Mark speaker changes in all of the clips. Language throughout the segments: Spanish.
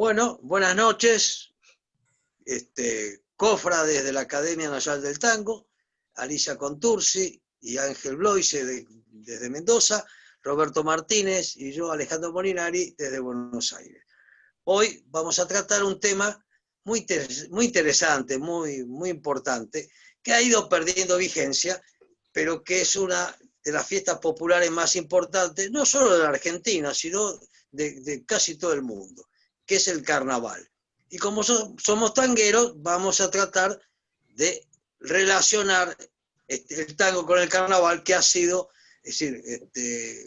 Speaker 1: Bueno, buenas noches, Cofra desde la Academia Nacional del Tango, Alicia Contursi y Ángel Bloise desde Mendoza, Roberto Martínez y yo, Alejandro Molinari, desde Buenos Aires. Hoy vamos a tratar un tema muy interesante, muy importante, que ha ido perdiendo vigencia, pero que es una de las fiestas populares más importantes, no solo de la Argentina, sino de casi todo el mundo, que es el carnaval. Y como somos tangueros, vamos a tratar de relacionar el tango con el carnaval, que ha sido, es decir,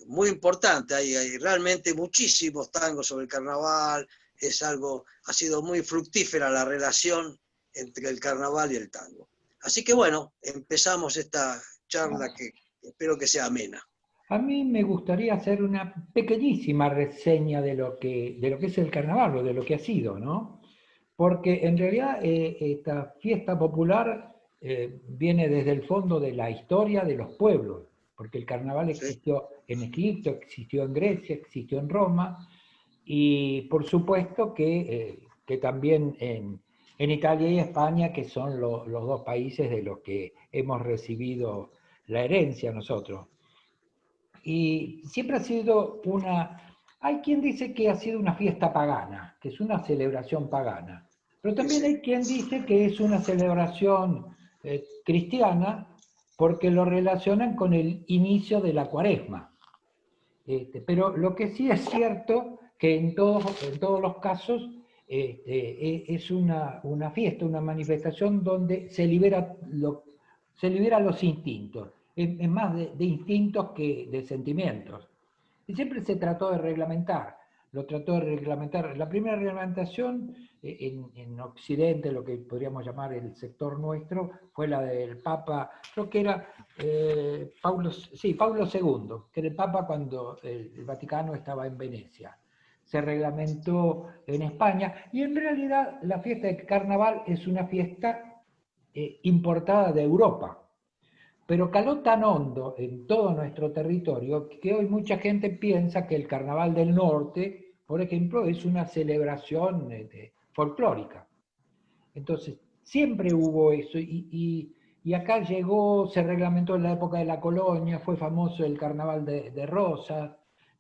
Speaker 1: muy importante. Hay realmente muchísimos tangos sobre el carnaval, ha sido muy fructífera la relación entre el carnaval y el tango. Así que bueno, empezamos esta charla que espero que sea amena.
Speaker 2: A mí me gustaría hacer una pequeñísima reseña de lo que es el carnaval o de lo que ha sido, ¿no? Porque en realidad esta fiesta popular viene desde el fondo de la historia de los pueblos, porque el carnaval existió en Egipto, existió en Grecia, existió en Roma, y por supuesto que también en Italia y España, que son los dos países de los que hemos recibido la herencia nosotros. Y siempre ha sido hay quien dice que ha sido una fiesta pagana, que es una celebración pagana, pero también hay quien dice que es una celebración cristiana porque lo relacionan con el inicio de la Cuaresma. Pero lo que sí es cierto que en todos los casos es una fiesta, una manifestación donde se libera los instintos. Es más de instintos que de sentimientos. Y siempre se trató de reglamentar. Lo trató de reglamentar. La primera reglamentación en Occidente, lo que podríamos llamar el sector nuestro, fue la del Papa, creo que era Paulo II, que era el Papa cuando el Vaticano estaba en Venecia. Se reglamentó en España y en realidad la fiesta de carnaval es una fiesta importada de Europa. Pero caló tan hondo en todo nuestro territorio que hoy mucha gente piensa que el Carnaval del Norte, por ejemplo, es una celebración folclórica. Entonces, siempre hubo eso y acá se reglamentó en la época de la colonia, fue famoso el Carnaval de Rosas,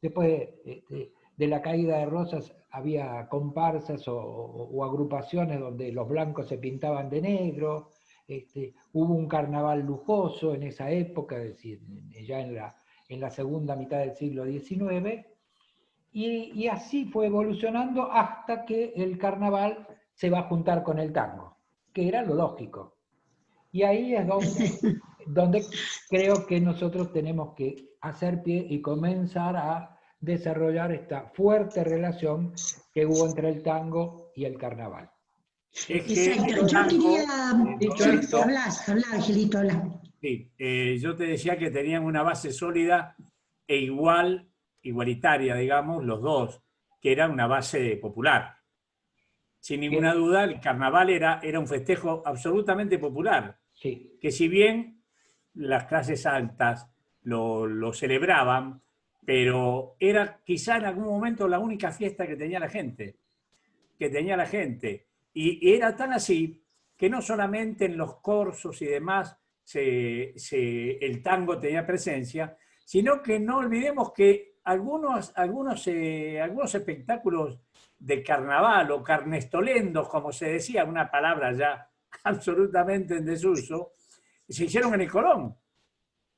Speaker 2: después de la caída de Rosas había comparsas o agrupaciones donde los blancos se pintaban de negro. Hubo un carnaval lujoso en esa época, es decir, ya en la segunda mitad del siglo XIX, y así fue evolucionando hasta que el carnaval se va a juntar con el tango, que era lo lógico. Y ahí es donde creo que nosotros tenemos que hacer pie y comenzar a desarrollar esta fuerte relación que hubo entre el tango y el carnaval.
Speaker 3: Exacto, yo quería... Habla, Angelito, habla.
Speaker 4: Sí, yo te decía que tenían una base sólida e igualitaria, digamos, los dos, que era una base popular. Sin ninguna duda, el carnaval era un festejo absolutamente popular,
Speaker 2: sí.
Speaker 4: Que si bien las clases altas lo celebraban, pero era quizá en algún momento la única fiesta que tenía la gente. Y era tan así que no solamente en los corsos y demás el tango tenía presencia, sino que no olvidemos que algunos espectáculos de carnaval o carnestolendos, como se decía, una palabra ya absolutamente en desuso, se hicieron en el Colón.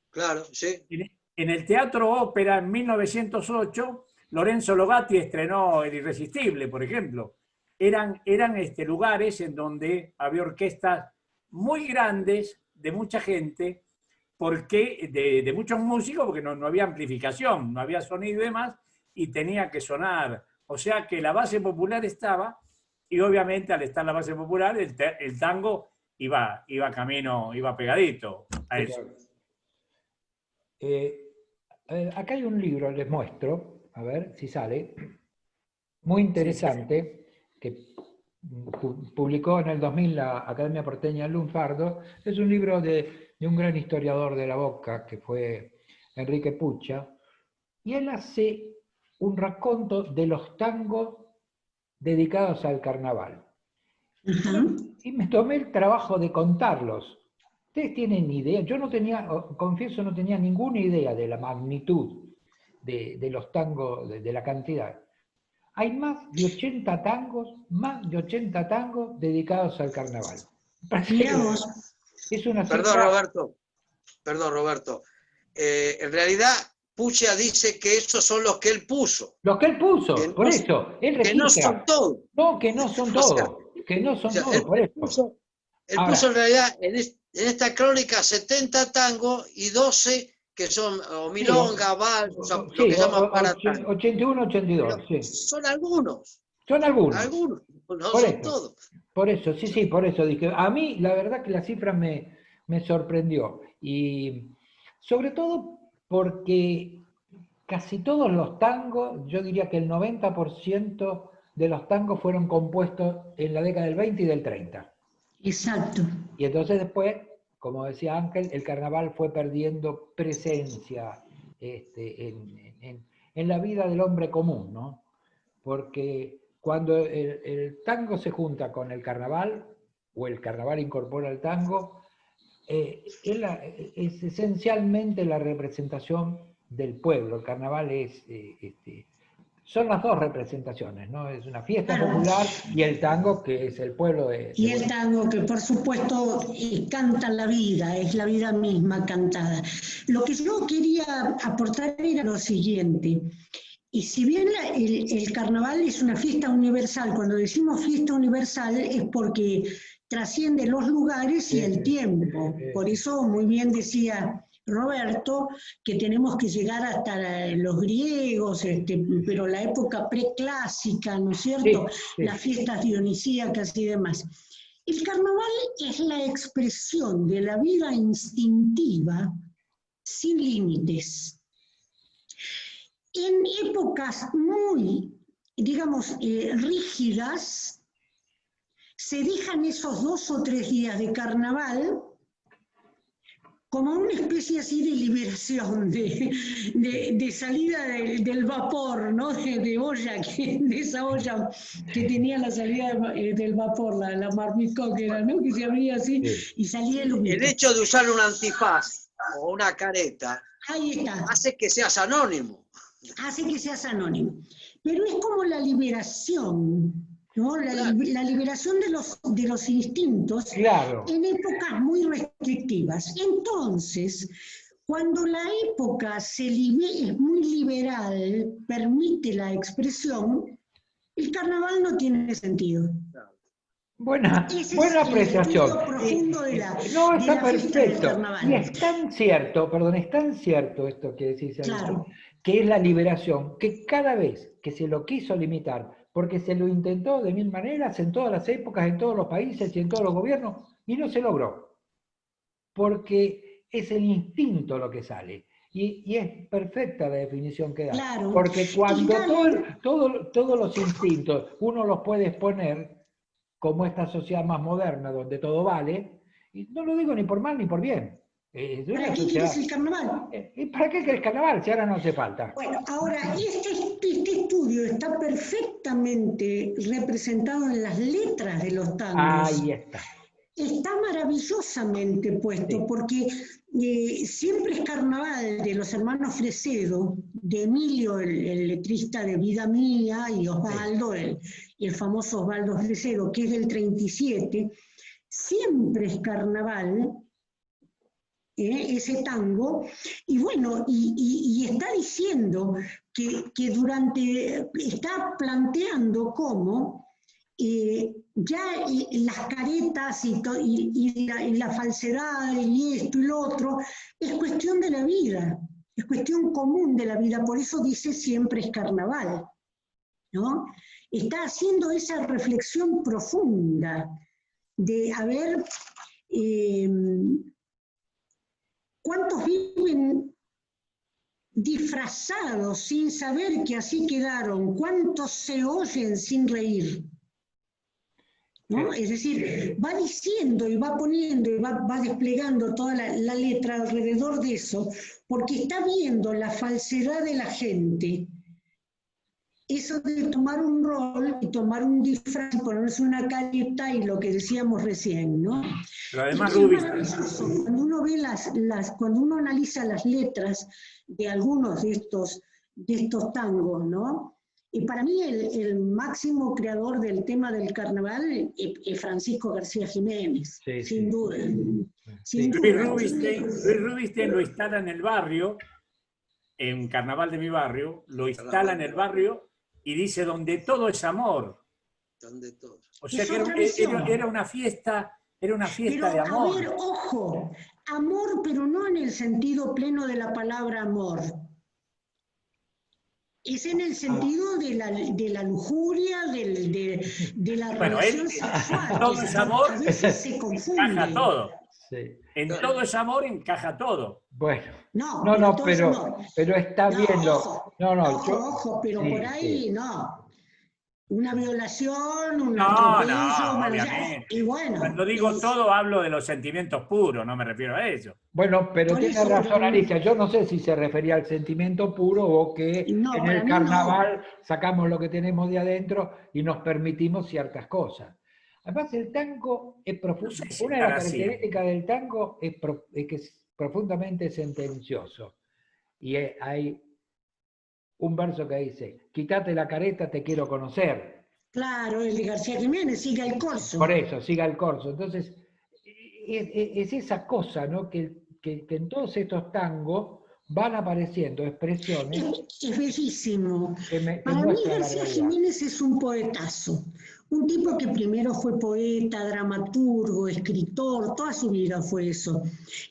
Speaker 1: Claro, sí.
Speaker 4: En el Teatro Ópera en 1908, Lorenzo Logatti estrenó El Irresistible, por ejemplo. Eran lugares en donde había orquestas muy grandes, de mucha gente, de muchos músicos, porque no había amplificación, no había sonido y demás, y tenía que sonar. O sea que la base popular estaba, y obviamente al estar la base popular, el tango iba camino, iba pegadito a eso.
Speaker 2: Acá hay un libro, les muestro, a ver si sale, muy interesante, que publicó en el 2000 la Academia Porteña Lunfardo. Es un libro de un gran historiador de la Boca, que fue Enrique Pucha, y él hace un raconto de los tangos dedicados al carnaval.
Speaker 3: Ajá.
Speaker 2: Y me tomé el trabajo de contarlos. Ustedes tienen idea, yo no tenía, confieso, no tenía ninguna idea de la magnitud de los tangos, de la cantidad. Hay más de 80 tangos dedicados al carnaval.
Speaker 3: Mirá vos.
Speaker 2: Es una
Speaker 1: Perdón,
Speaker 2: cifra...
Speaker 1: Roberto. En realidad, Puccia dice que esos son los que él puso.
Speaker 2: Los que él puso,
Speaker 1: Que
Speaker 2: por
Speaker 1: no,
Speaker 2: eso, él
Speaker 1: que no
Speaker 2: registra.
Speaker 1: son todos.
Speaker 2: No, que no son
Speaker 1: O sea,
Speaker 2: todos, que no son todos,
Speaker 1: él
Speaker 2: por eso.
Speaker 1: puso
Speaker 2: Ahora,
Speaker 1: en realidad en esta crónica 70 tangos y 12 que son o milonga, vals, o sea, lo
Speaker 2: sí,
Speaker 1: que llaman para tango.
Speaker 2: 81, 82,
Speaker 1: Pero
Speaker 2: sí.
Speaker 1: son algunos,
Speaker 2: Son algunos.
Speaker 1: no
Speaker 2: Por
Speaker 1: son
Speaker 2: eso,
Speaker 1: todos.
Speaker 2: por eso, sí, por eso dije. A mí, la verdad que la cifra me sorprendió. Y sobre todo porque casi todos los tangos, yo diría que el 90% de los tangos fueron compuestos en la década del 20 y del 30.
Speaker 3: Exacto.
Speaker 2: Y entonces después, como decía Ángel, el carnaval fue perdiendo presencia en la vida del hombre común, ¿no? Porque cuando el tango se junta con el carnaval, o el carnaval incorpora el tango, es esencialmente la representación del pueblo. El carnaval son las dos representaciones, ¿no? Es una fiesta popular y el tango, que es el pueblo de
Speaker 3: Y el tango, que por supuesto canta la vida, es la vida misma cantada. Lo que yo quería aportar era lo siguiente. Y si bien el carnaval es una fiesta universal, cuando decimos fiesta universal es porque trasciende los lugares y el tiempo. Por eso muy bien decía Roberto que tenemos que llegar hasta los griegos, pero la época preclásica, ¿no es cierto?
Speaker 2: Sí.
Speaker 3: Las fiestas dionisíacas y demás. El carnaval es la expresión de la vida instintiva sin límites. En épocas muy, digamos, rígidas, se dejan esos 2 o 3 días de carnaval como una especie así de liberación, de salida del vapor, ¿no? De olla, de esa olla que tenía la salida del vapor, la marmicóquera, ¿no? Que se abría así y salía el humito.
Speaker 1: El hecho de usar un antifaz o una careta hace que seas anónimo.
Speaker 3: Hace que seas anónimo. Pero es como la liberación, ¿no? La liberación de los instintos en épocas muy restrictivas. Entonces, cuando la época es muy liberal, permite la expresión, el carnaval no tiene sentido.
Speaker 2: Buena apreciación. No, está perfecto. Y es tan cierto, es tan cierto esto que decís,
Speaker 3: claro,
Speaker 2: que es la liberación, que cada vez que se lo quiso limitar, porque se lo intentó de mil maneras, en todas las épocas, en todos los países y en todos los gobiernos, y no se logró. Porque es el instinto lo que sale. Y es perfecta la definición que da.
Speaker 3: Claro.
Speaker 2: Porque cuando todos los instintos uno los puede exponer, como esta sociedad más moderna, donde todo vale, y no lo digo ni por mal ni por bien.
Speaker 3: ¿Para qué quieres el carnaval?
Speaker 2: ¿Y para qué quieres el carnaval si ahora no hace falta?
Speaker 3: Bueno, ahora, este estudio está perfectamente representado en las letras de los tangos.
Speaker 2: Ahí está.
Speaker 3: Está maravillosamente puesto, porque Siempre es carnaval de los hermanos Fresedo, de Emilio, el letrista de Vida Mía, y Osvaldo, el famoso Osvaldo Fresedo, que es del 37, siempre es carnaval, ese tango, y bueno, y está diciendo que está planteando cómo ya las caretas y la falsedad y esto y lo otro es cuestión de la vida, es cuestión común de la vida, por eso dice siempre es carnaval, ¿no? Está haciendo esa reflexión profunda de a ver cuántos viven disfrazados sin saber que así quedaron, cuántos se oyen sin reír, ¿no? Es decir, va diciendo y va poniendo y va desplegando toda la letra alrededor de eso, porque está viendo la falsedad de la gente eso de tomar un rol y tomar un disfraz y ponerse una careta y lo que decíamos recién, ¿no?
Speaker 4: Pero además,
Speaker 3: es
Speaker 4: Rubí,
Speaker 3: maravilloso cuando uno ve cuando uno analiza las letras de algunos de estos tangos, ¿no? Y para mí el máximo creador del tema del carnaval es Francisco García Jiménez,
Speaker 2: Sí,
Speaker 3: sin
Speaker 2: sí.
Speaker 3: duda.
Speaker 2: Sí.
Speaker 3: Sin
Speaker 4: Luis
Speaker 3: duda.
Speaker 4: Rubinstein lo instala en el barrio, en Carnaval de mi barrio, lo instala en el barrio y dice donde todo es amor.
Speaker 1: Donde todo.
Speaker 4: O sea
Speaker 3: Es
Speaker 4: que
Speaker 3: otra visión.
Speaker 4: era una fiesta
Speaker 3: Pero,
Speaker 4: de amor.
Speaker 3: a ver, ojo, amor, pero no en el sentido pleno de la palabra amor. Es en el sentido de la lujuria, de la
Speaker 4: Bueno,
Speaker 3: relación sexual.
Speaker 4: todo es amor,
Speaker 3: a veces se confunde.
Speaker 4: encaja todo.
Speaker 2: Sí.
Speaker 4: En todo es amor encaja todo.
Speaker 2: Bueno,
Speaker 3: No,
Speaker 2: pero está bien
Speaker 3: ojo,
Speaker 2: lo...
Speaker 3: ojo, pero
Speaker 2: sí,
Speaker 3: por ahí
Speaker 2: sí.
Speaker 3: no. Una violación, un
Speaker 4: No,
Speaker 3: atropello,
Speaker 4: obviamente.
Speaker 3: y bueno.
Speaker 4: Cuando digo todo, hablo de los sentimientos puros, no me refiero a eso.
Speaker 2: Bueno, pero
Speaker 3: Por
Speaker 2: tiene
Speaker 3: eso,
Speaker 2: razón
Speaker 3: pero-
Speaker 2: Alicia, yo no sé si se refería al sentimiento puro o que
Speaker 3: No,
Speaker 2: en
Speaker 3: para
Speaker 2: el
Speaker 3: mí
Speaker 2: carnaval sacamos lo que tenemos de adentro y nos permitimos ciertas cosas. Además, el tango es
Speaker 4: No sé si
Speaker 2: una de
Speaker 4: tan
Speaker 2: las
Speaker 4: así.
Speaker 2: características del tango es que es profundamente sentencioso. Y hay un verso que dice, quítate la careta, te quiero conocer.
Speaker 3: Claro, el de García Jiménez, siga el corso.
Speaker 2: Por eso, siga el corso. Entonces, es esa cosa, ¿no? Que en todos estos tangos van apareciendo expresiones
Speaker 3: Es bellísimo.
Speaker 2: que
Speaker 3: Para mí
Speaker 2: muestran la
Speaker 3: García
Speaker 2: realidad.
Speaker 3: Jiménez es un poetazo. Un tipo que primero fue poeta, dramaturgo, escritor, toda su vida fue eso.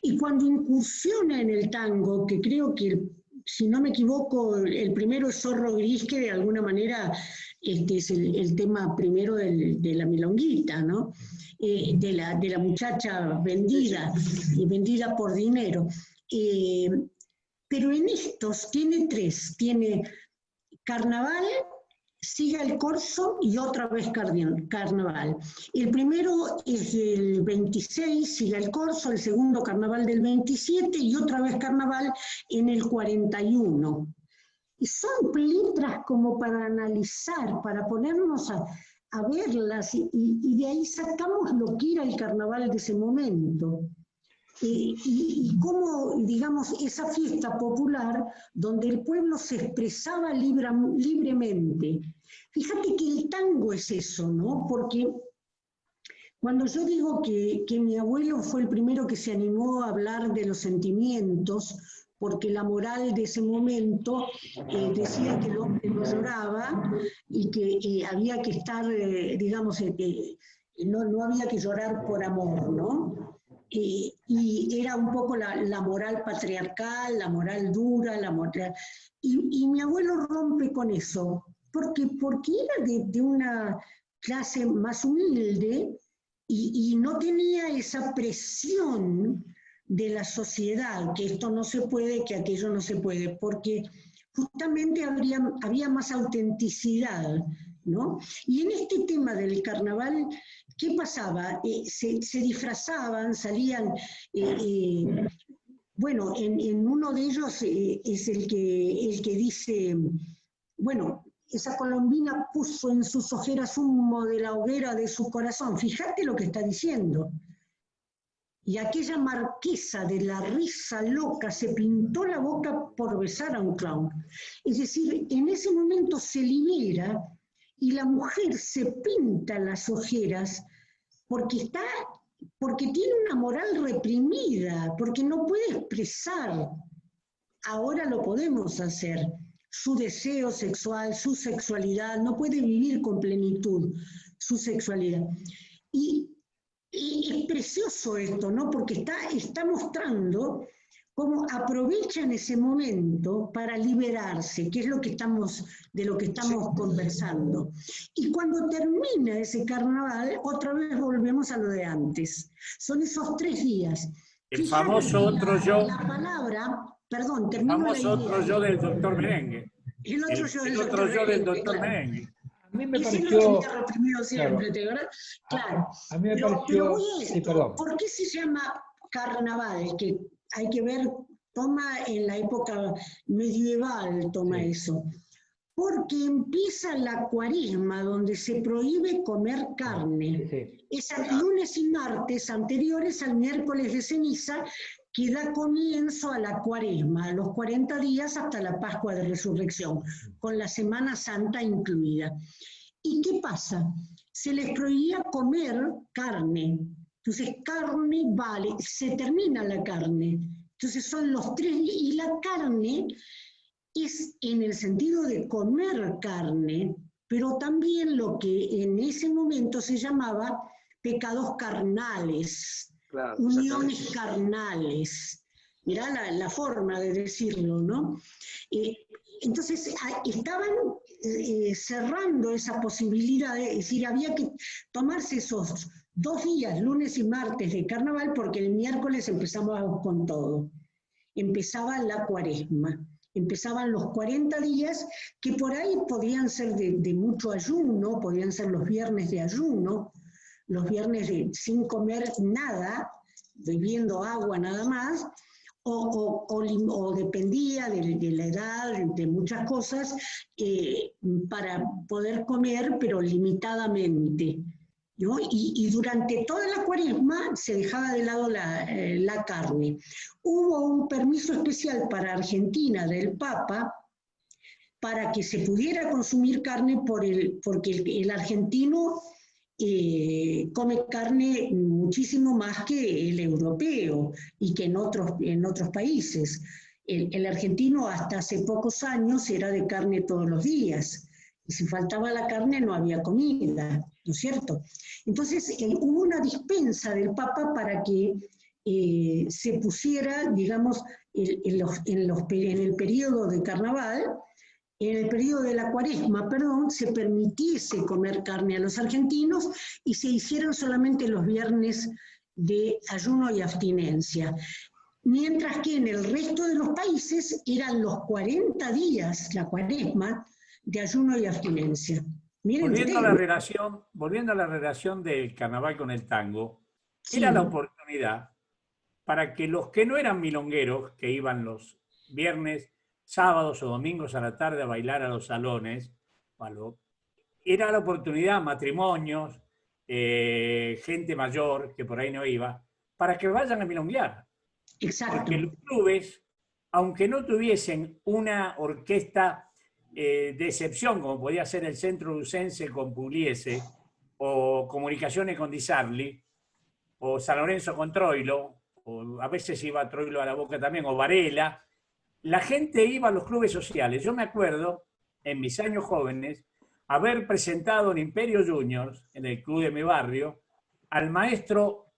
Speaker 3: Y cuando incursiona en el tango, que creo que, si no me equivoco, el primero es Zorro Gris, que de alguna manera es el tema primero de la milonguita, ¿no? De la muchacha vendida, vendida por dinero. Pero en estos tiene tres, tiene carnaval, siga el corso y otra vez carnaval. El primero es el 26, siga el corso, el segundo carnaval del 27 y otra vez carnaval en el 41. Y son letras como para analizar, para ponernos a verlas y de ahí sacamos lo que era el carnaval de ese momento. Y cómo, digamos, esa fiesta popular donde el pueblo se expresaba libremente. Fíjate que el tango es eso, ¿no? Porque cuando yo digo que mi abuelo fue el primero que se animó a hablar de los sentimientos, porque la moral de ese momento decía que el hombre no lloraba y que había que estar, digamos, no había que llorar por amor, ¿no? Y era un poco la moral patriarcal, la moral dura, la moral... Y mi abuelo rompe con eso, porque era de una clase más humilde y no tenía esa presión de la sociedad, que esto no se puede, que aquello no se puede, porque justamente había más autenticidad, ¿no? Y en este tema del carnaval, ¿qué pasaba? Se disfrazaban, salían, bueno, en uno de ellos es el que dice, bueno, esa colombina puso en sus ojeras humo de la hoguera de su corazón. Fíjate lo que está diciendo. Y aquella marquesa de la risa loca se pintó la boca por besar a un clown. Es decir, en ese momento se libera y la mujer se pinta las ojeras porque tiene una moral reprimida, porque no puede expresar. Ahora lo podemos hacer. Su deseo sexual, su sexualidad, no puede vivir con plenitud su sexualidad. Y es precioso esto, ¿no? Porque está mostrando cómo aprovechan ese momento para liberarse, que es de lo que estamos conversando. Y cuando termina ese carnaval, otra vez volvemos a lo de antes. Son esos 3 días.
Speaker 4: El famoso otro yo.
Speaker 3: La palabra, perdón,
Speaker 4: El
Speaker 3: termino
Speaker 4: famoso
Speaker 3: la idea.
Speaker 4: otro yo del doctor Merengue.
Speaker 3: El otro yo del
Speaker 4: otro yo del doctor
Speaker 3: claro.
Speaker 4: Merengue.
Speaker 2: A mí me
Speaker 3: Ese
Speaker 2: pareció...
Speaker 3: lo tenía reprimido siempre,
Speaker 2: claro,
Speaker 3: ¿verdad? Claro.
Speaker 2: a mí me
Speaker 3: Pero
Speaker 2: pareció...
Speaker 3: voy a esto,
Speaker 2: sí, perdón.
Speaker 3: ¿por qué se llama carnaval? Que hay que ver, toma en la época medieval, toma
Speaker 2: Sí.
Speaker 3: eso. porque empieza la cuaresma, donde se prohíbe comer carne.
Speaker 2: Sí.
Speaker 3: Es el lunes y martes anteriores al miércoles de ceniza, que da comienzo a la cuaresma, a los 40 días hasta la Pascua de Resurrección, con la Semana Santa incluida. ¿Y qué pasa? Se les prohibía comer carne. Entonces, carne vale, se termina la carne. Entonces son los 3, y la carne es en el sentido de comer carne, pero también lo que en ese momento se llamaba pecados carnales,
Speaker 1: Claro,
Speaker 3: uniones carnales. Mirá la forma de decirlo, ¿no? Entonces estaban cerrando esa posibilidad, es decir, había que tomarse esos 2 días, lunes y martes de carnaval, porque el miércoles empezamos con todo. Empezaba la cuaresma. Empezaban los 40 días, que por ahí podían ser de mucho ayuno, podían ser los viernes de ayuno, los viernes sin comer nada, bebiendo agua nada más, o dependía de la edad, de muchas cosas, para poder comer, pero limitadamente, ¿no? Y durante toda la cuaresma se dejaba de lado la carne. Hubo un permiso especial para Argentina del Papa para que se pudiera consumir carne porque el argentino come carne muchísimo más que el europeo y que en otros países. El argentino hasta hace pocos años era de carne todos los días. Y si faltaba la carne no había comida, ¿no es cierto? Entonces hubo una dispensa del Papa para que se pusiera, digamos, en el periodo de carnaval, en el periodo de la cuaresma, perdón, se permitiese comer carne a los argentinos y se hicieron solamente los viernes de ayuno y abstinencia. Mientras que en el resto de los países eran los 40 días, la cuaresma, de ayuno y abstinencia. Miren
Speaker 4: volviendo a la relación del carnaval con el tango,
Speaker 3: sí,
Speaker 4: era la oportunidad para que los que no eran milongueros, que iban los viernes, sábados o domingos a la tarde a bailar a los salones, era la oportunidad, matrimonios, gente mayor que por ahí no iba, para que vayan a milonguear.
Speaker 3: exacto.
Speaker 4: Porque los clubes, aunque no tuviesen una orquesta de excepción, como podía ser el Centro Lucense con Pugliese, o Comunicaciones con Di Sarli, o San Lorenzo con Troilo, o a veces iba Troilo a la Boca también, o Varela, la gente iba a los clubes sociales. Yo me acuerdo, en mis años jóvenes, haber presentado en Imperio Juniors, en el club de mi barrio, al maestro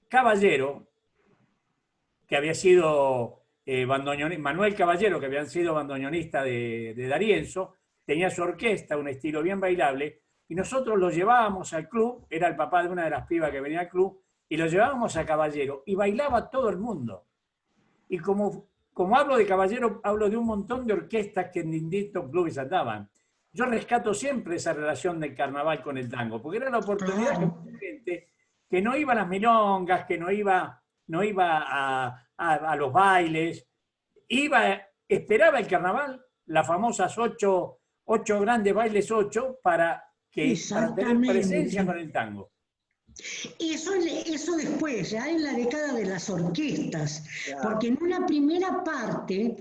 Speaker 4: Caballero, que había sido Manuel Caballero, que había sido bandoneonista de D'Arienzo, tenía su orquesta, un estilo bien bailable, y nosotros lo llevábamos al club, era el papá de una de las pibas que venía al club, y lo llevábamos a Caballero, y bailaba todo el mundo. Y como hablo de Caballero, hablo de un montón de orquestas que en distintos clubes andaban. Yo rescato siempre esa relación del carnaval con el tango, porque era la oportunidad que mucha gente que no iba a las milongas, que no iba a los bailes, esperaba el carnaval, las famosas 8 grandes bailes 8, para tener presencia con el tango.
Speaker 3: Eso después, ya en la década de las orquestas,
Speaker 1: Claro.
Speaker 3: porque en una primera parte,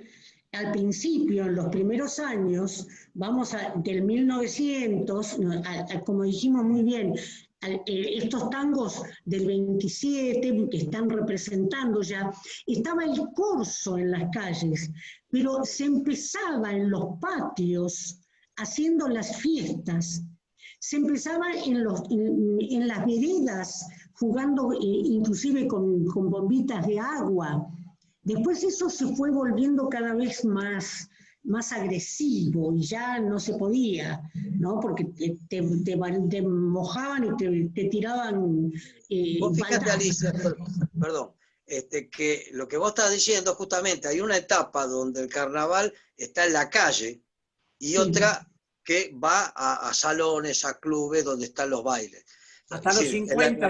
Speaker 3: al principio, en los primeros años, del 1900, como dijimos muy bien, estos tangos del 27 que están representando ya, estaba el corso en las calles, pero se empezaba en los patios haciendo las fiestas. Se empezaba en las veredas, jugando inclusive con bombitas de agua. Después eso se fue volviendo cada vez más agresivo y ya no se podía, ¿no? Porque te mojaban y te tiraban.
Speaker 1: Vos fíjate, Alicia, perdón, que lo que vos estás diciendo, justamente, hay una etapa donde el carnaval está en la calle y otra que va a salones, a clubes donde están los bailes.
Speaker 4: Hasta los 50.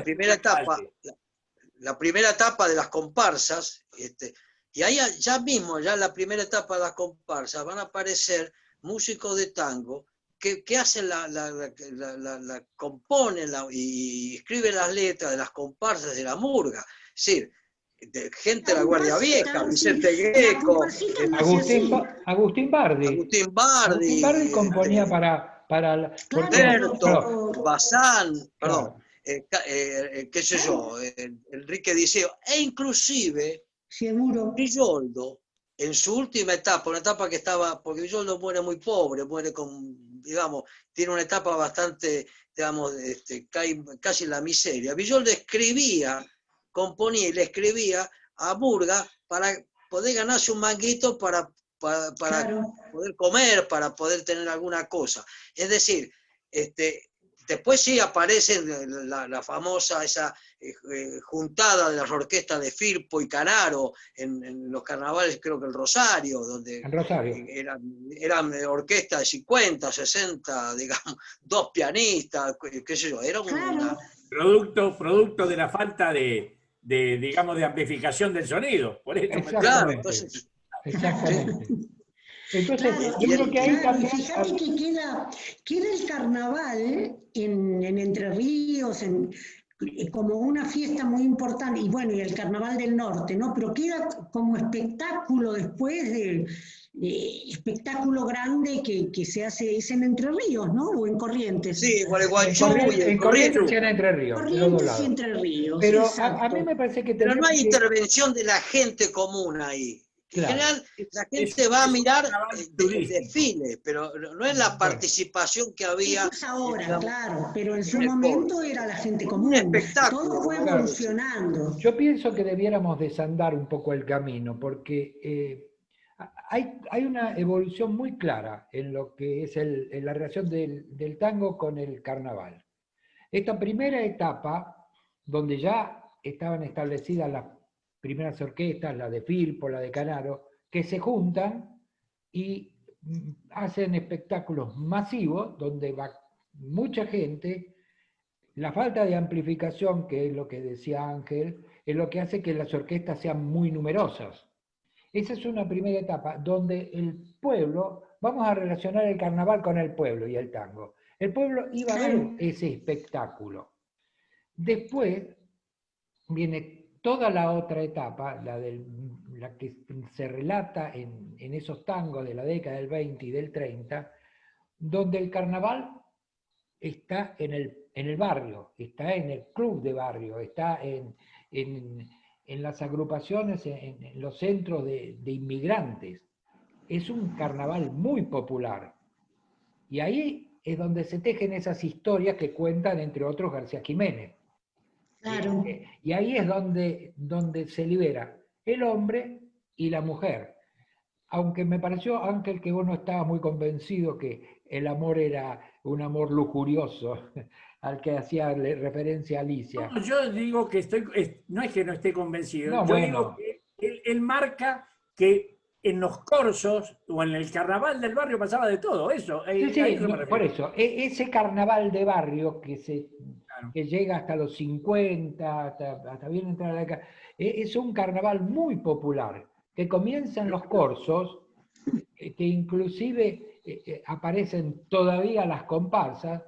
Speaker 1: La primera etapa de las comparsas, y ahí ya mismo, ya en la primera etapa de las comparsas, van a aparecer músicos de tango que hacen componen y escriben las letras de las comparsas de la murga. Es decir, gente de la Guardia Vieja, Vicente Greco,
Speaker 2: Agustín Bardi.
Speaker 1: Agustín Bardi,
Speaker 2: componía para
Speaker 1: Berto, Bazán, perdón, qué sé yo, Enrique Diceo, e inclusive Villoldo, en su última etapa, una etapa que estaba, porque Villoldo muere muy pobre, muere con, digamos, tiene una etapa bastante, digamos, cae casi en la miseria. Villoldo componía y le escribía a Murga para poder ganarse un manguito para poder comer, para poder tener alguna cosa. Es decir, después sí aparece la famosa esa juntada de las orquestas de Firpo y Canaro en los carnavales, creo que el Rosario, donde eran orquestas de 50, 60, digamos, 2 pianistas, qué sé yo, era una...
Speaker 4: Producto de la falta digamos, de amplificación del sonido. Por eso
Speaker 1: claro, entonces...
Speaker 2: Exactamente. Entonces,
Speaker 3: claro,
Speaker 2: yo creo que ahí también...
Speaker 3: Fíjate que queda el carnaval en Entre Ríos, como una fiesta muy importante, y bueno, y el Carnaval del Norte, ¿no? Pero queda como espectáculo después de espectáculo grande que se hace, es en Entre Ríos, ¿no? O en Corrientes.
Speaker 1: Sí,
Speaker 2: en Corrientes y en Entre Ríos.
Speaker 3: Corrientes y Entre Ríos,
Speaker 2: pero a mí me parece que...
Speaker 1: Pero no hay intervención de la gente común ahí. En general, la gente va a mirar el desfile, pero no es la participación que había.
Speaker 3: Eso es ahora, claro, pero en su momento era la gente común. Un
Speaker 1: espectáculo.
Speaker 3: Todo fue evolucionando.
Speaker 2: Yo pienso que debiéramos desandar un poco el camino, porque hay una evolución muy clara en lo que es en la relación del tango con el carnaval. Esta primera etapa, donde ya estaban establecidas las primeras orquestas, la de Firpo, la de Canaro, que se juntan y hacen espectáculos masivos donde va mucha gente. La falta de amplificación, que es lo que decía Ángel, es lo que hace que las orquestas sean muy numerosas. Esa es una primera etapa donde el pueblo, vamos a relacionar el carnaval con el pueblo y el tango. El pueblo iba a ver ese espectáculo. Después viene toda la otra etapa, la que se relata en esos tangos de la década del 20 y del 30, donde el carnaval está en el barrio, está en el club de barrio, está en las agrupaciones, en los centros de inmigrantes. Es un carnaval muy popular. Y ahí es donde se tejen esas historias que cuentan, entre otros, García Jiménez.
Speaker 3: Claro.
Speaker 2: Y ahí es donde se libera el hombre y la mujer. Aunque me pareció, Ángel, que vos no estabas muy convencido que el amor era un amor lujurioso, al que hacía referencia Alicia.
Speaker 4: No, yo digo que no es que no esté convencido,
Speaker 2: no,
Speaker 4: yo digo que él marca que en los corsos o en el carnaval del barrio pasaba de todo, eso.
Speaker 2: Por eso, ese carnaval de barrio que llega hasta los 50, hasta bien entrada la década, es un carnaval muy popular, que comienza en los corsos, que inclusive aparecen todavía las comparsas,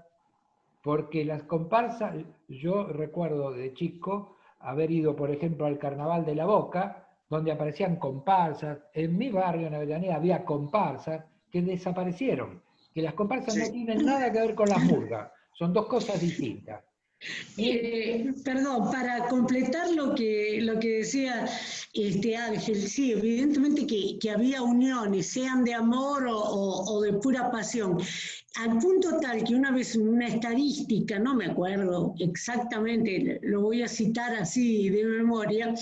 Speaker 2: porque las comparsas, yo recuerdo de chico haber ido, por ejemplo, al Carnaval de la Boca, donde aparecían comparsas. En mi barrio, en Avellaneda, había comparsas que desaparecieron, que las comparsas no tienen nada que ver con las murgas, son dos cosas distintas.
Speaker 3: Perdón, para completar lo que decía Ángel, sí, evidentemente que había uniones, sean de amor o de pura pasión, al punto tal que una vez en una estadística, no me acuerdo exactamente, lo voy a citar así de memoria,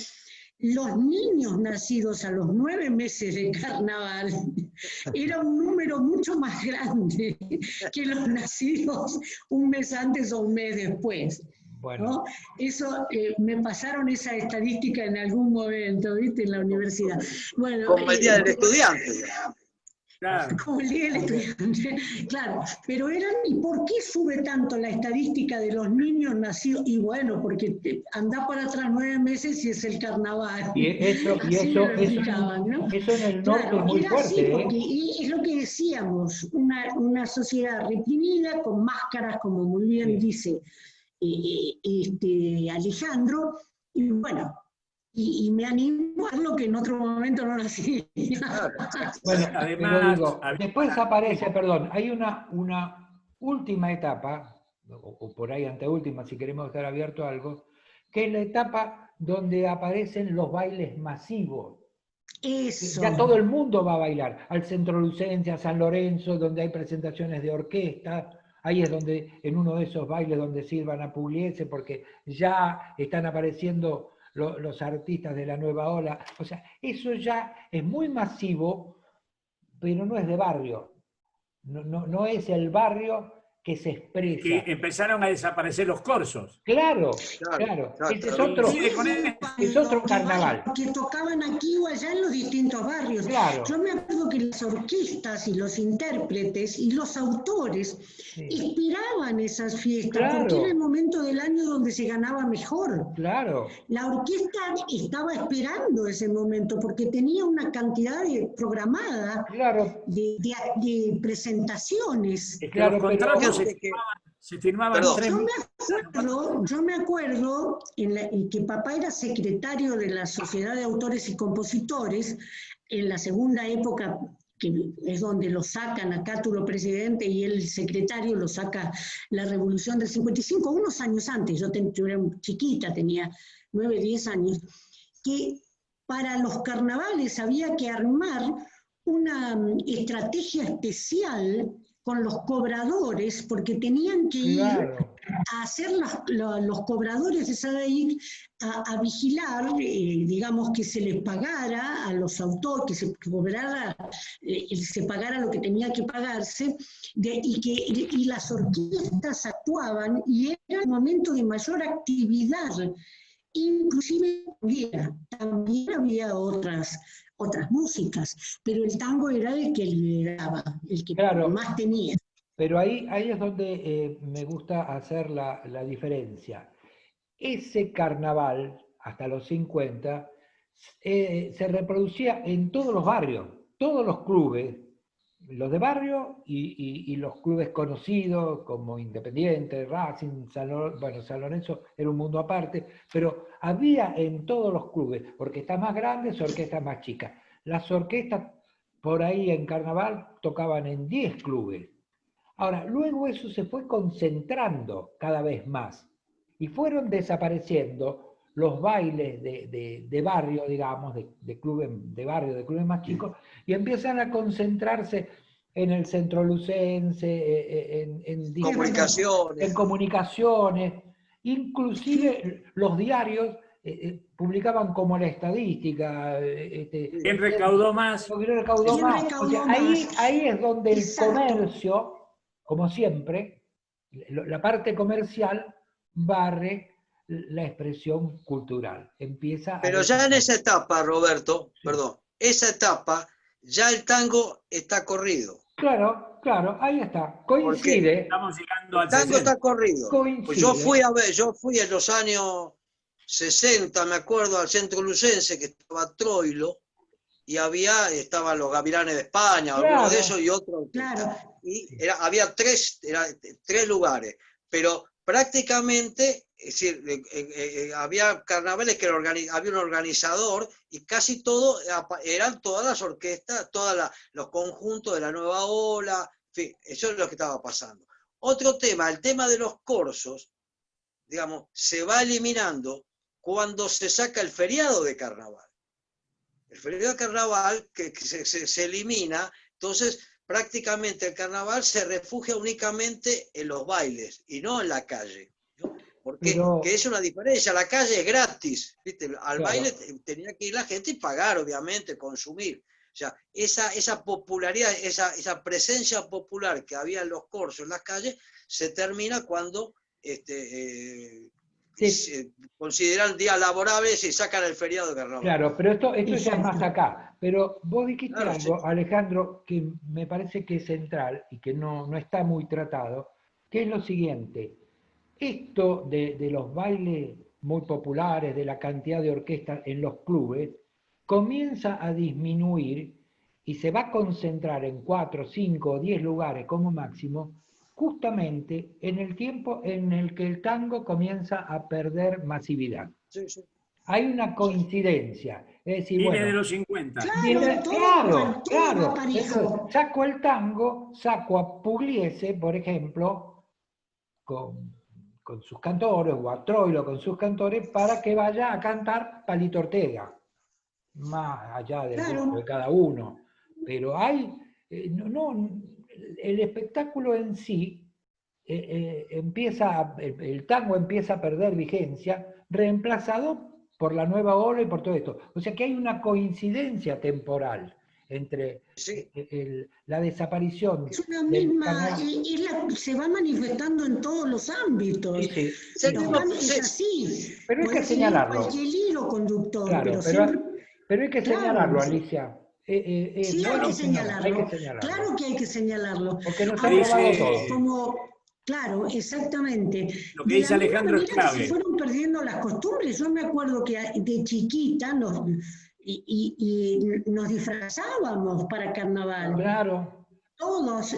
Speaker 3: los niños nacidos a los 9 meses de carnaval era un número mucho más grande que los nacidos un mes antes o un mes después. Bueno. ¿No? Eso, me pasaron esa estadística en algún momento, ¿viste? En la universidad. Bueno,
Speaker 1: como el Día del Estudiante.
Speaker 4: Claro.
Speaker 3: Como el Día del Estudiante, claro, pero ¿y por qué sube tanto la estadística de los niños nacidos? Y bueno, porque anda para atrás 9 meses y es el carnaval.
Speaker 2: Y eso,
Speaker 3: Así me lo explicaban, ¿no?
Speaker 2: eso en el norte
Speaker 3: Claro,
Speaker 2: es muy
Speaker 3: era así,
Speaker 2: fuerte,
Speaker 3: porque
Speaker 2: ¿eh?
Speaker 3: es lo que decíamos, una sociedad reprimida con máscaras, como muy bien
Speaker 2: Sí.
Speaker 3: dice Alejandro, y bueno, y me animo a lo que en otro momento no lo hacía.
Speaker 2: Bueno, pero
Speaker 4: Además,
Speaker 2: digo,
Speaker 4: había
Speaker 2: después aparece, perdón, hay una última etapa, o por ahí anteúltima, si queremos estar abierto a algo, que es la etapa donde aparecen los bailes masivos.
Speaker 3: Eso.
Speaker 2: Ya todo el mundo va a bailar, al Centro Lucense, a San Lorenzo, donde hay presentaciones de orquesta, ahí es donde, en uno de esos bailes donde sirvan a Pugliese, porque ya están apareciendo los artistas de la nueva ola. O sea, eso ya es muy masivo, pero no es de barrio. No es el barrio que se expresa.
Speaker 4: que empezaron a desaparecer los corsos.
Speaker 2: Claro,
Speaker 1: Claro,
Speaker 2: claro.
Speaker 1: claro,
Speaker 2: Ese es
Speaker 1: claro.
Speaker 2: otro,
Speaker 4: Coincide con
Speaker 2: es otro carnaval.
Speaker 3: Que tocaban aquí o allá en los distintos barrios.
Speaker 2: Claro.
Speaker 3: Yo me acuerdo que las orquestas y los intérpretes y los autores inspiraban esas fiestas, porque era el
Speaker 2: Claro,
Speaker 3: momento del año donde se ganaba mejor.
Speaker 2: claro.
Speaker 3: La orquesta estaba esperando ese momento porque tenía una cantidad programada
Speaker 2: Claro,
Speaker 3: de presentaciones.
Speaker 4: Es que
Speaker 2: claro,
Speaker 4: los contratos
Speaker 1: Fíjate que-
Speaker 4: se firmaban
Speaker 1: Perdón.
Speaker 4: 3
Speaker 3: Yo me acuerdo en que papá era secretario de la Sociedad de Autores y Compositores en la segunda época, que es donde lo sacan a Cátulo presidente y el secretario lo saca la Revolución del 55, unos años antes, yo era chiquita, tenía 9, 10 años, que para los carnavales había que armar una estrategia especial con los cobradores, porque tenían que ir
Speaker 2: claro.
Speaker 3: a hacer los cobradores de Sadaik a vigilar, digamos, que se les pagara a los autores, que se cobrara, se pagara lo que tenía que pagarse, y las orquestas actuaban, y era un momento de mayor actividad. Inclusive también había otras músicas, pero el tango era el que lideraba, el que
Speaker 2: Claro.
Speaker 3: más tenía.
Speaker 2: Pero ahí es donde me gusta hacer la diferencia. Ese carnaval, hasta los 50, se reproducía en todos los barrios, todos los clubes, los de barrio y los clubes conocidos como Independiente, Racing, San Lorenzo era un mundo aparte, pero había en todos los clubes, orquestas más grandes, orquestas más chicas. Las orquestas por ahí en carnaval tocaban en 10 clubes. Ahora, luego eso se fue concentrando cada vez más y fueron desapareciendo los bailes de barrio, digamos, de clubes de barrio, de clubes más chicos, y empiezan a concentrarse en el Centro Lucense, en comunicaciones, inclusive los diarios publicaban como la estadística.
Speaker 4: ¿Quién recaudó más?
Speaker 2: ¿Quién recaudó más? O sea, ahí es donde el comercio, como siempre, la parte comercial barre la expresión cultural.
Speaker 1: Pero ya en esa etapa, Roberto, perdón, esa etapa, ya el tango está corrido.
Speaker 2: Claro, ahí está. Coincide.
Speaker 4: Estamos llegando al
Speaker 1: el tango 60. Está corrido. Pues yo fui en los años 60, me acuerdo, al Centro Lucense, que estaba Troilo, y estaban los Gavilanes de España, algunos de esos y otros.
Speaker 3: Claro.
Speaker 1: Y había tres lugares, pero prácticamente, es decir, había carnavales que había un organizador y casi todo eran todas las orquestas, todos los conjuntos de la nueva ola, en fin, eso es lo que estaba pasando. Otro tema, el tema de los corsos, digamos, se va eliminando cuando se saca el feriado de carnaval. El feriado de carnaval que se elimina, entonces prácticamente el carnaval se refugia únicamente en los bailes y no en la calle, ¿no? Porque que es una diferencia, la calle es gratis, ¿viste? Al baile tenía que ir la gente y pagar, obviamente, consumir. O sea, esa popularidad, esa presencia popular que había en los corsos, en las calles, se termina cuando
Speaker 2: Sí.
Speaker 1: consideran días laborables y sacan el feriado de carnaval.
Speaker 2: Claro, pero esto ya es
Speaker 3: Exacto.
Speaker 2: más acá. Pero vos dijiste
Speaker 1: Claro,
Speaker 2: algo,
Speaker 1: sí.
Speaker 2: Alejandro, que me parece que es central y que no está muy tratado, que es lo siguiente. Esto de los bailes muy populares, de la cantidad de orquestas en los clubes, comienza a disminuir y se va a concentrar en 4, 5 o 10 lugares como máximo, justamente en el tiempo en el que el tango comienza a perder masividad.
Speaker 1: Sí, sí.
Speaker 2: Hay una coincidencia, es decir,
Speaker 4: Viene de
Speaker 2: bueno,
Speaker 4: los 50.
Speaker 3: Claro, todo va parejo.
Speaker 2: entonces, saco el tango, saco a Pugliese, por ejemplo, con sus cantores, o a Troilo con sus cantores, para que vaya a cantar Palito Ortega, más allá del
Speaker 3: Claro.
Speaker 2: gusto de cada uno. Pero hay, el espectáculo en sí, el tango empieza a perder vigencia, reemplazado por la nueva ola y por todo esto. O sea que hay una coincidencia temporal entre
Speaker 1: Sí.
Speaker 2: la desaparición
Speaker 3: Es una
Speaker 2: del
Speaker 3: misma,
Speaker 2: carnaval.
Speaker 3: se va manifestando en todos los ámbitos.
Speaker 2: Sí, sí.
Speaker 1: Sí,
Speaker 3: Los
Speaker 1: no,
Speaker 3: cambios
Speaker 1: sí.
Speaker 3: es así.
Speaker 2: Pero hay que
Speaker 3: Puede seguir
Speaker 2: señalarlo.
Speaker 3: cualquier hilo conductor,
Speaker 2: Claro,
Speaker 3: pero
Speaker 2: pero
Speaker 3: siempre.
Speaker 2: hay que
Speaker 3: Claro,
Speaker 2: señalarlo,
Speaker 3: sí.
Speaker 2: Alicia.
Speaker 3: Sí,
Speaker 2: Bueno,
Speaker 3: hay que
Speaker 2: señalarlo, hay que
Speaker 3: señalarlo.
Speaker 2: señalarlo.
Speaker 3: Claro que hay que señalarlo.
Speaker 2: Porque nos ha
Speaker 3: Ahora,
Speaker 2: robado
Speaker 4: Dice-
Speaker 2: todo.
Speaker 3: claro, exactamente.
Speaker 4: Lo que
Speaker 3: De
Speaker 4: dice
Speaker 3: la misma
Speaker 4: Alejandro es
Speaker 3: manera que se
Speaker 4: clave.
Speaker 3: fueron perdiendo las costumbres. Yo me acuerdo que de chiquita y nos disfrazábamos para carnaval.
Speaker 2: Claro.
Speaker 3: Todos,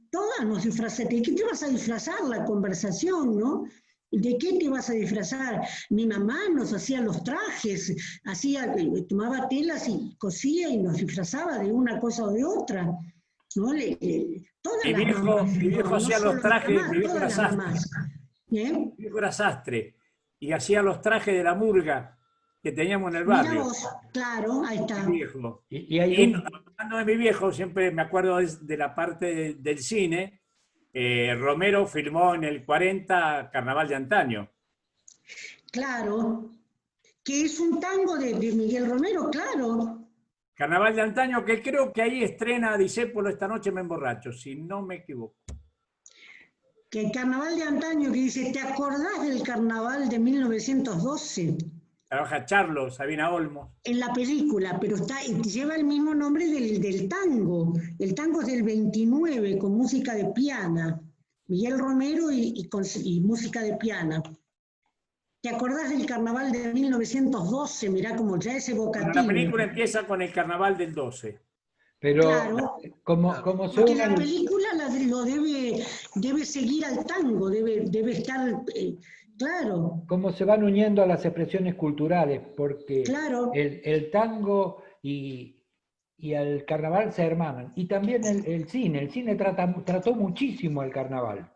Speaker 3: todas nos disfrazamos. ¿De qué te vas a disfrazar? La conversación, ¿no? ¿De qué te vas a disfrazar? Mi mamá nos hacía los trajes, tomaba telas y cosía y nos disfrazaba de una cosa o de otra, ¿no? Todas
Speaker 4: Mi
Speaker 3: las
Speaker 4: viejo,
Speaker 3: mamás,
Speaker 4: mi viejo
Speaker 3: no
Speaker 4: hacía
Speaker 3: solo
Speaker 4: los
Speaker 3: mi
Speaker 4: trajes,
Speaker 3: mamá,
Speaker 4: mi viejo
Speaker 3: todas
Speaker 4: era
Speaker 3: las
Speaker 4: sastre.
Speaker 3: mamás. ¿Eh?
Speaker 4: Mi viejo era sastre y hacía los trajes de la murga que teníamos en el
Speaker 3: Mira
Speaker 4: barrio.
Speaker 3: vos, claro, ahí está.
Speaker 4: Mi viejo.
Speaker 2: Y hay
Speaker 4: Y
Speaker 2: un...
Speaker 4: hablando de mi viejo, siempre me acuerdo de la parte del cine. Romero filmó en el 40 Carnaval de Antaño.
Speaker 3: Claro, que es un tango de Miguel Romero, claro.
Speaker 4: Carnaval de Antaño, que creo que ahí estrena Discépolo Esta noche me emborracho, si no me equivoco.
Speaker 3: Que el carnaval de antaño que dice, ¿te acordás del carnaval de 1912?
Speaker 4: Trabaja Charlo, Sabina Olmos.
Speaker 3: En la película, pero lleva el mismo nombre del tango. El tango es del 29, con música de piana. Miguel Romero y música de piana. ¿Te acordás del carnaval de 1912? Mirá como ya es evocativo.
Speaker 4: Bueno, la película empieza con el Carnaval del 12.
Speaker 2: Pero
Speaker 3: Claro,
Speaker 2: como se
Speaker 3: porque
Speaker 2: une
Speaker 3: la película lo debe seguir al tango, debe estar, claro.
Speaker 2: cómo se van uniendo a las expresiones culturales, porque
Speaker 3: Claro.
Speaker 2: el tango y el carnaval se hermanan. Y también el cine trató muchísimo el carnaval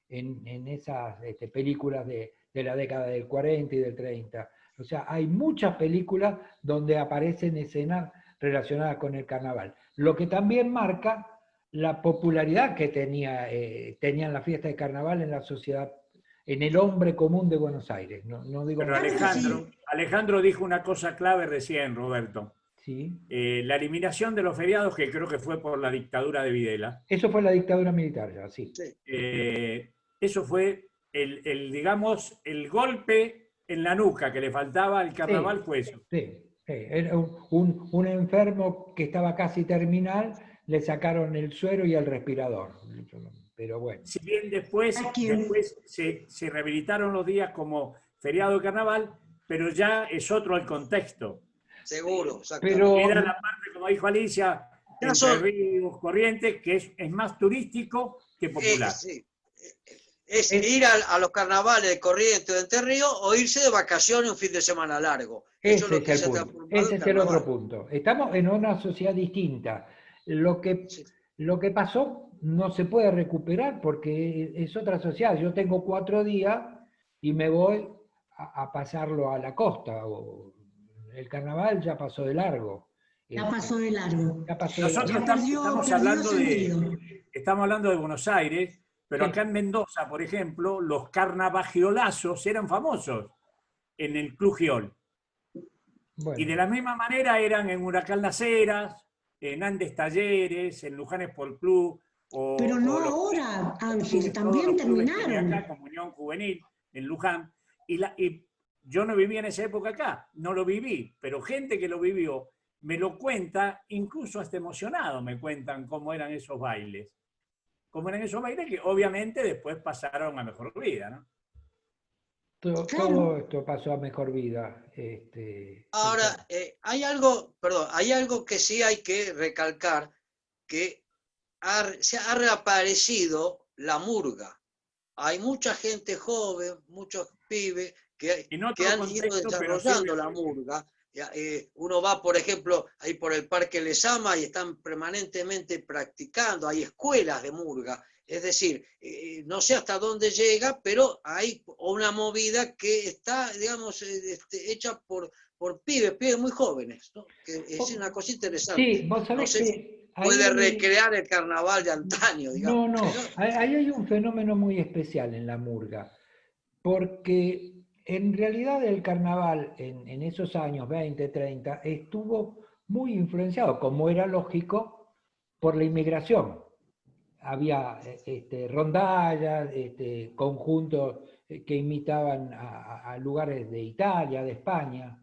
Speaker 2: en esas películas de la década del 40 y del 30. O sea, hay muchas películas donde aparecen escenas relacionadas con el carnaval. Lo que también marca la popularidad que tenían las fiestas de carnaval en la sociedad, en el hombre común de Buenos Aires. No digo
Speaker 4: Pero
Speaker 2: nada.
Speaker 4: Alejandro dijo una cosa clave recién, Roberto.
Speaker 2: Sí.
Speaker 4: La eliminación de los feriados, que creo que fue por la dictadura de Videla.
Speaker 2: Eso fue la dictadura militar, ya, sí.
Speaker 4: Eso fue digamos, el golpe en la nuca que le faltaba al carnaval,
Speaker 2: Sí,
Speaker 4: fue eso.
Speaker 2: Sí. Era un enfermo que estaba casi terminal, le sacaron el suero y el respirador. Pero bueno.
Speaker 4: Si bien después se rehabilitaron los días como feriado de carnaval, pero ya es otro el contexto.
Speaker 1: Seguro, exactamente.
Speaker 2: Pero
Speaker 4: Era la parte, como dijo Alicia, entre Ríos, Corrientes, que es más turístico que popular.
Speaker 1: Sí. Es ir a los carnavales de Corrientes o de Entre Ríos o irse de vacaciones un fin de semana largo.
Speaker 2: Ese es el punto. Ese es el otro punto. Estamos en una sociedad distinta. Lo que pasó no se puede recuperar porque es otra sociedad. Yo tengo 4 días y me voy a pasarlo a la costa. El carnaval ya pasó de largo.
Speaker 3: Ya pasó de largo.
Speaker 4: Nosotros estamos hablando de Buenos Aires, pero acá en Mendoza, por ejemplo, los carnavaliolazos eran famosos en el Club Giol. Bueno. Y de la misma manera eran en Huracán Las Heras, en Andes Talleres, en Luján Sport Club.
Speaker 3: Pero no ahora, Ángel, también terminaron.
Speaker 4: Acá, Comunión Juvenil, en Luján. y yo no viví en esa época acá, no lo viví, pero gente que lo vivió me lo cuenta, incluso hasta emocionado me cuentan cómo eran esos bailes. Cómo eran esos bailes que obviamente después pasaron a mejor vida, ¿no?
Speaker 2: Todo esto pasó a mejor vida.
Speaker 1: Ahora, hay algo que sí hay que recalcar, que se ha reaparecido la murga. Hay mucha gente joven, muchos pibes que han ido desarrollando la murga. Uno va, por ejemplo, ahí por el Parque Lezama y están permanentemente practicando, hay escuelas de murga. Es decir, no sé hasta dónde llega, pero hay una movida que está, digamos, hecha por pibes muy jóvenes, ¿no? Que es una cosa interesante.
Speaker 2: Sí, vos sabés
Speaker 1: no sé
Speaker 2: que
Speaker 1: si puede recrear el carnaval de antaño, digamos.
Speaker 2: No, ahí hay un fenómeno muy especial en la murga, porque en realidad el carnaval en esos años 20, 30 estuvo muy influenciado, como era lógico, por la inmigración. Había rondallas, conjuntos que imitaban a lugares de Italia, de España,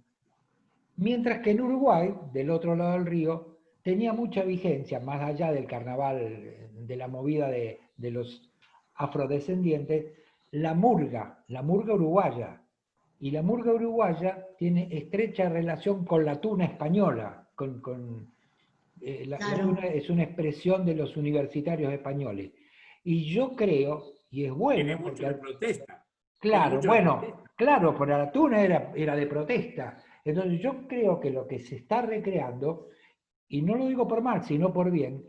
Speaker 2: mientras que en Uruguay, del otro lado del río, tenía mucha vigencia, más allá del carnaval, de la movida de los afrodescendientes, la murga uruguaya. Y la murga uruguaya tiene estrecha relación con la tuna española, la tuna es una expresión de los universitarios españoles. Y yo creo, y es bueno...
Speaker 4: Tiene mucho de protesta.
Speaker 2: Claro, bueno, claro, pero la tuna era de protesta. Entonces yo creo que lo que se está recreando, y no lo digo por mal, sino por bien,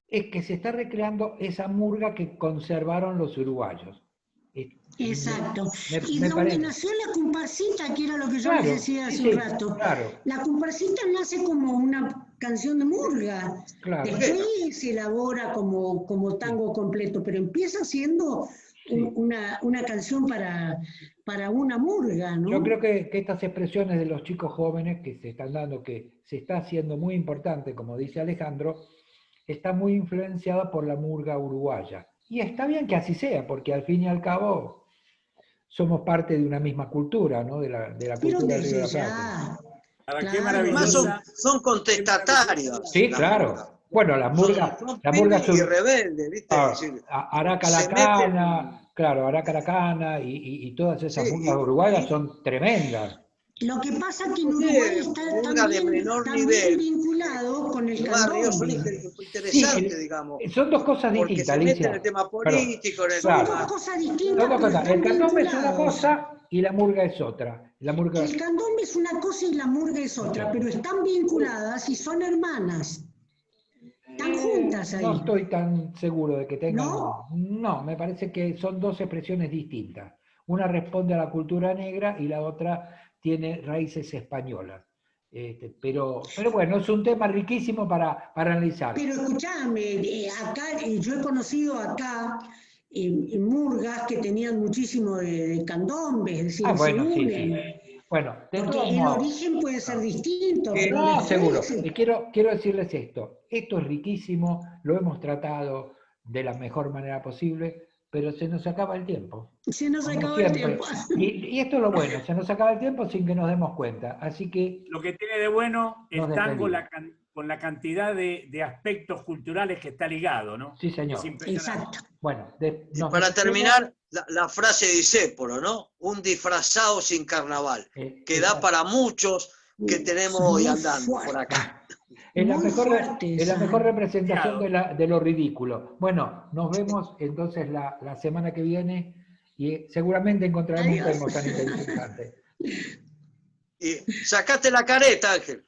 Speaker 2: es que se está recreando esa murga que conservaron los uruguayos.
Speaker 3: Exacto. Y donde nació la comparsita, que era lo que yo les decía hace un rato.
Speaker 2: Claro.
Speaker 3: La comparsita nace como una canción de murga.
Speaker 2: Claro.
Speaker 3: Después se elabora como tango completo, pero empieza siendo una canción para una murga, ¿no?
Speaker 2: Yo creo que estas expresiones de los chicos jóvenes que se están dando, que se está haciendo muy importante, como dice Alejandro, está muy influenciada por la murga uruguaya. Y está bien que así sea, porque al fin y al cabo somos parte de una misma cultura, ¿no? De la cultura del Río de la Plata.
Speaker 4: Qué maravillosa.
Speaker 1: Son contestatarios.
Speaker 2: Sí, claro. Bueno, la murga
Speaker 1: y rebelde, ¿viste?
Speaker 2: Aracalacana, claro, Aracalacana y todas esas murgas uruguayas son tremendas.
Speaker 3: Lo que pasa es que en Uruguay está también vinculado con el candombe.
Speaker 1: Son interesantes, digamos.
Speaker 2: Son dos cosas distintas,
Speaker 1: Alicia. Porque se meten en el tema político.
Speaker 3: Son dos cosas distintas.
Speaker 2: El candombe es una cosa y la murga es otra. El
Speaker 3: candombe es una cosa y la murga es otra, pero están vinculadas y son hermanas. Están juntas ahí.
Speaker 2: No estoy tan seguro de que tengan... No, me parece que son dos expresiones distintas. Una responde a la cultura negra y la otra tiene raíces españolas. Pero bueno, es un tema riquísimo para analizar.
Speaker 3: Pero escuchame, acá, yo he conocido acá murgas que tenían muchísimo de candombe, es decir,
Speaker 2: bueno,
Speaker 3: se unen.
Speaker 2: sí. Bueno,
Speaker 3: porque el origen puede ser distinto.
Speaker 2: No, seguro. Y quiero decirles esto. Esto es riquísimo, lo hemos tratado de la mejor manera posible, pero se nos acaba el tiempo.
Speaker 3: Se nos acaba el tiempo.
Speaker 2: Y esto es lo bueno, se nos acaba el tiempo sin que nos demos cuenta. Así que...
Speaker 4: Lo que tiene de bueno el tango con la cantidad de aspectos culturales que está ligado, ¿no?
Speaker 2: Sí, señor.
Speaker 3: Exacto.
Speaker 2: Bueno,
Speaker 1: para terminar, la frase de Discépolo, ¿no? Un disfrazado sin carnaval, que da para muchos que tenemos hoy andando por acá.
Speaker 2: Es la mejor representación de lo ridículo. Bueno, nos vemos entonces la semana que viene y seguramente encontraremos temas tan interesantes.
Speaker 1: Y sacate la careta, Ángel.